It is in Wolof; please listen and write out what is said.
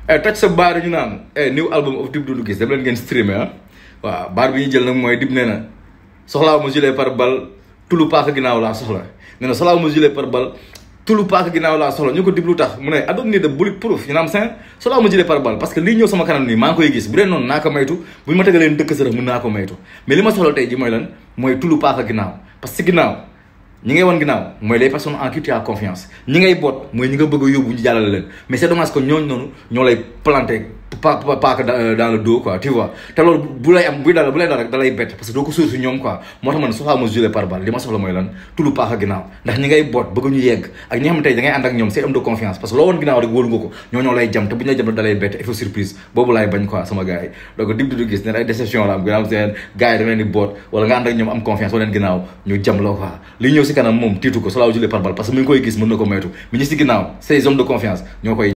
toj sa baar ñu naan new album of Dip Doundou Guiss dem leen ngeen streamé waaw baar bi ñu jël nag mooy Dip nee na soxlaa ma gilet par balle tulu paaka ginnaaw laa soxla nee na soxlaa ma gilet par balle tulu paaka ginnaaw laa soxla ñu ko Dip lu tax mu ne I don't need a bullet proof you know what I'm saying soxlaa ma gilet par balle parce que lii ñëw sama kanam nii maa ngi koy gis bu dee noonu naa ko maytu bu ñu ma tegalee dëkk sërëx mën naa ko maytu mais li ma soxla tey ji mooy lan mooy tulu paaka ginnaaw parce que ginnaaw ñi ngay wan ginnaaw mooy les personnes en qui tu as confiance ñi ngay boot mooy ñi nga bëgg a yóbbu ñu jàllale leen mais c'est dommage que ñooñu noonu ñoo lay planté paaka dans le dos quoi tu vois te loolu bu lay am bu lay dal rek da lay bett parce que doo ko suur si ñoom quoi moo tax man soxlaa ma gilet pare-balles li ma soxla mooy lan tulu paaka ginnaaw ndax ñi ngay boot bëgg ñu yegg ak ñi nga xam ne tey da ngay ànd ak ñoom c'est homme de confiance parce que loo woon ginnaaw rek wóolu nga ko ñoo lay jam te bu ñu lay jam da lay bett effet surprise boobu laay bañ quoi sama gars yi donc Dip Doundou Guiss ne ay déception la am ginnaaw seen gars yi da leen di boot wala nga ànd ak ñoom am confiance wala leen ginnaaw ñu jam la quoi li ñëw si kanam moom tiitu ko soxlaa gilet pare-balles parce que mi ngi koy gis mën na ko moytu mais ñi si ginnaaw ces hommes de confiance ñoo koy